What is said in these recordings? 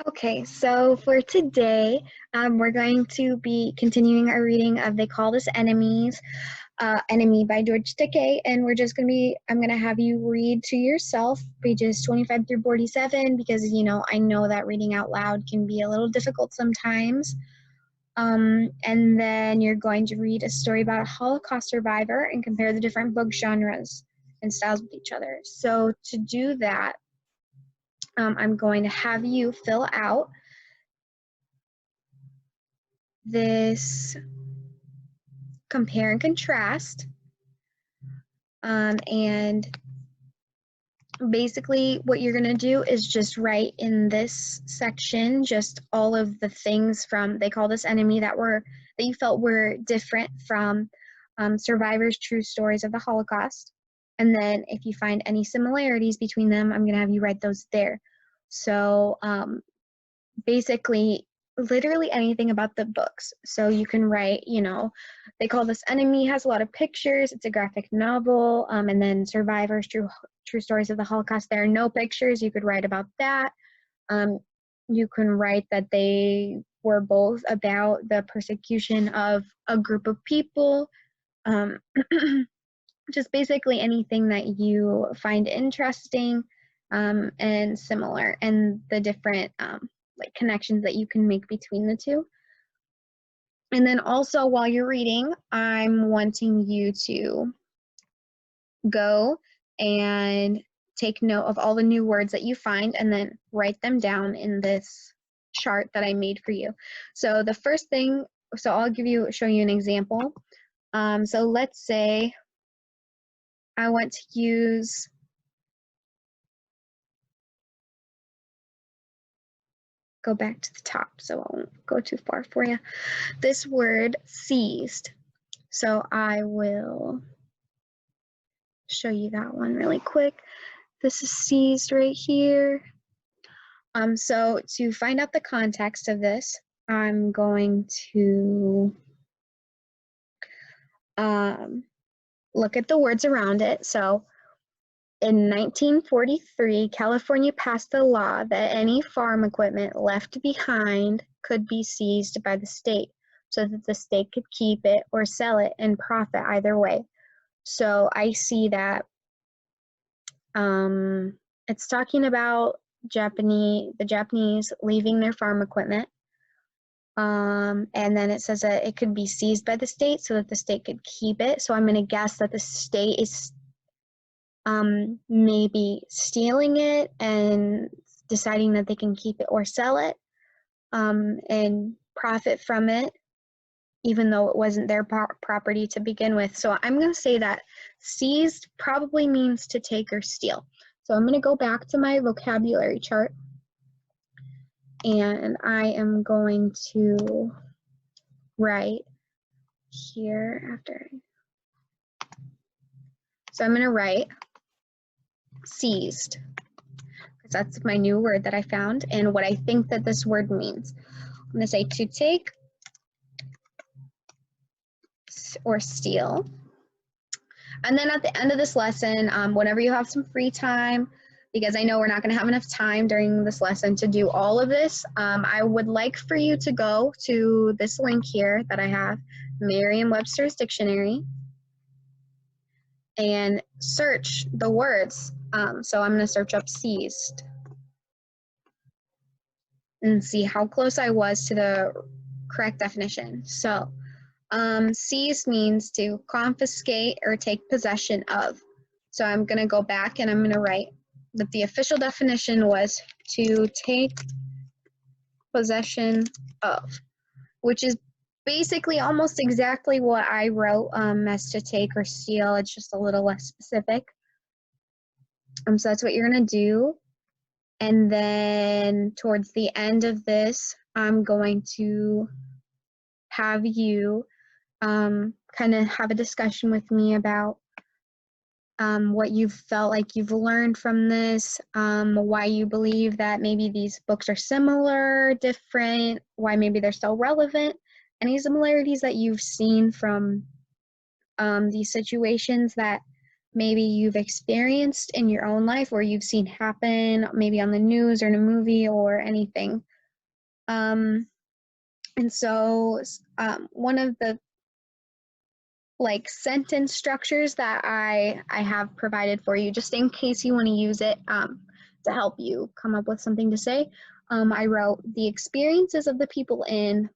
Okay, so for today, we're going to be continuing our reading of They Call Us Enemies, Enemy by George Takei, and I'm going to have you read to yourself pages 25 through 47 because, I know that reading out loud can be a little difficult sometimes. And then you're going to read a story about a Holocaust survivor and compare the different book genres and styles with each other. So to do that, I'm going to have you fill out this compare and contrast, and basically what you're going to do is just write in this section just all of the things from They Call This Enemy that you felt were different from survivors' true stories of the Holocaust. And then if you find any similarities between them, I'm going to have you write those there. So basically literally anything about the books. So you can write, They Call This Enemy has a lot of pictures. It's a graphic novel. And then Survivors, True Stories of the Holocaust, there are no pictures. You could write about that. You can write that they were both about the persecution of a group of people. Just basically anything that you find interesting and similar, and the different connections that you can make between the two. And then also while you're reading, I'm wanting you to go and take note of all the new words that you find and then write them down in this chart that I made for you. So the first thing, so I'll show you an example. So let's say I want to use go back to the top so I won't go too far for you. This word seized. So I will show you that one really quick. This is seized right here. So to find out the context of this, I'm going to look at the words around it. So in 1943, California passed a law that any farm equipment left behind could be seized by the state so that the state could keep it or sell it and profit either way. So I see that it's talking about the Japanese leaving their farm equipment. And then it says that it could be seized by the state so that the state could keep it. So I'm going to guess that the state is maybe stealing it and deciding that they can keep it or sell it and profit from it, even though it wasn't their property to begin with. So I'm going to say that seized probably means to take or steal. So I'm going to go back to my vocabulary chart, and I am going to write here after. So I'm going to write seized, because that's my new word that I found and what I think that this word means. I'm going to say to take or steal. And then at the end of this lesson, whenever you have some free time, because I know we're not going to have enough time during this lesson to do all of this, I would like for you to go to this link here that I have, Merriam-Webster's Dictionary, and search the words. So I'm going to search up seized and see how close I was to the correct definition. So seized means to confiscate or take possession of. So I'm going to go back and I'm going to write that the official definition was to take possession of, which is basically almost exactly what I wrote as to take or steal. It's just a little less specific. So that's what you're going to do. And then towards the end of this, I'm going to have you kind of have a discussion with me about what you felt like you've learned from this, why you believe that maybe these books are similar, different, why maybe they're still relevant, any similarities that you've seen from these situations that maybe you've experienced in your own life or you've seen happen maybe on the news or in a movie or anything. And so one of the like sentence structures that I have provided for you, just in case you want to use it to help you come up with something to say. I wrote the experiences of the people in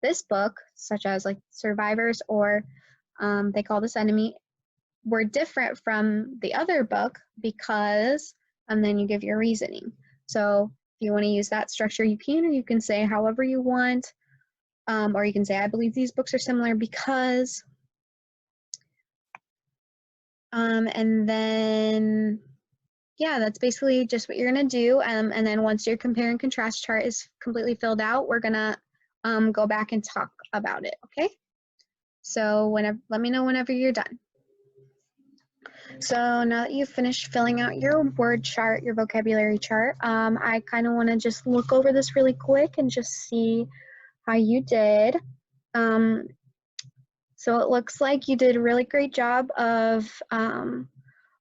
this book, such as like survivors or they call this enemy, were different from the other book because, and then you give your reasoning. So if you want to use that structure, you can, or you can say however you want, or you can say, I believe these books are similar because, and then, yeah, that's basically just what you're gonna do. And then once your compare and contrast chart is completely filled out, we're gonna go back and talk about it, okay? So whenever, let me know whenever you're done. So now that you've finished filling out your word chart, your vocabulary chart, I kind of want to just look over this really quick and just see how you did. So it looks like you did a really great job of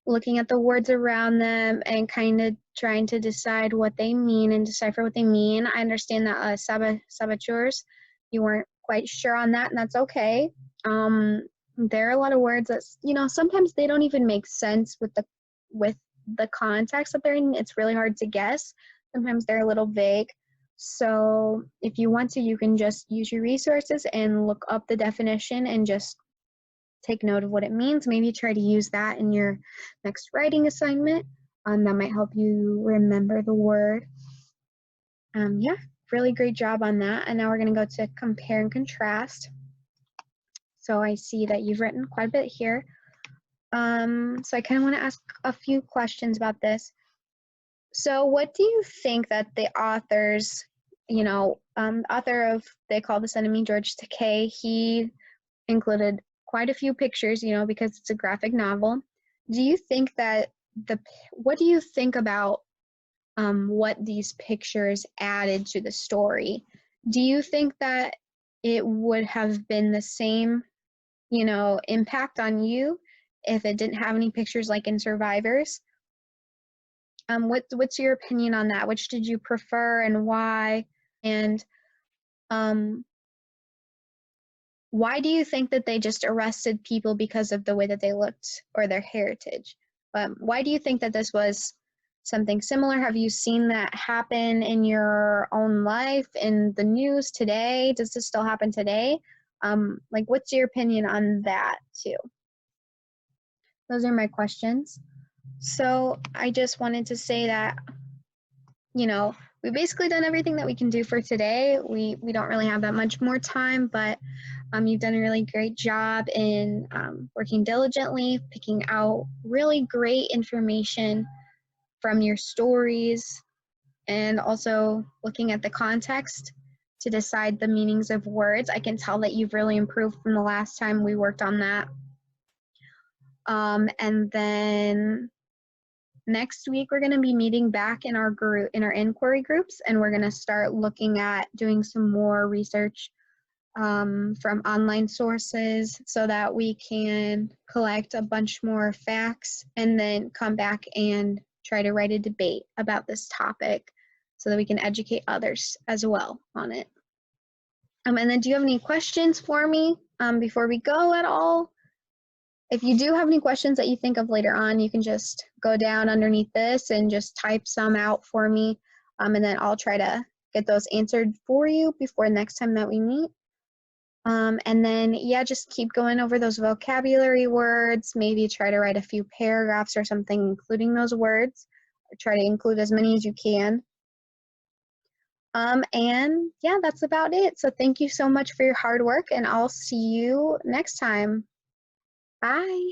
looking at the words around them and kind of trying to decide what they mean and decipher what they mean. I understand that saboteurs, you weren't quite sure on that, and that's okay. There are a lot of words that, you know, sometimes they don't even make sense with the context that they're in. It's really hard to guess. Sometimes they're a little vague. So if you want to, you can just use your resources and look up the definition and just take note of what it means. Maybe try to use that in your next writing assignment. That might help you remember the word. Yeah, really great job on that. And now we're going to go to compare and contrast. So I see that you've written quite a bit here. So I kind of want to ask a few questions about this. So what do you think that the authors, you know, author of They Call This Enemy, George Takei, he included quite a few pictures, you know, because it's a graphic novel. Do you think that what do you think about what these pictures added to the story? Do you think that it would have been the same, you know, impact on you if it didn't have any pictures like in Survivors? What's your opinion on that? Which did you prefer and why? And why do you think that they just arrested people because of the way that they looked or their heritage? Why do you think that this was something similar? Have you seen that happen in your own life, in the news today? Does this still happen today? Like, what's your opinion on that too? Those are my questions. So I just wanted to say that, you know, we've basically done everything that we can do for today. We don't really have that much more time, but you've done a really great job in working diligently, picking out really great information from your stories, and also looking at the context to decide the meanings of words. I can tell that you've really improved from the last time we worked on that. And then next week, we're going to be meeting back in our group, in our inquiry groups, and we're going to start looking at doing some more research from online sources so that we can collect a bunch more facts and then come back and try to write a debate about this topic so that we can educate others as well on it. And then do you have any questions for me before we go at all? If you do have any questions that you think of later on, you can just go down underneath this and just type some out for me, and then I'll try to get those answered for you before next time that we meet. And then, yeah, just keep going over those vocabulary words, maybe try to write a few paragraphs or something including those words, or try to include as many as you can. And yeah, that's about it. So thank you so much for your hard work, and I'll see you next time. Bye.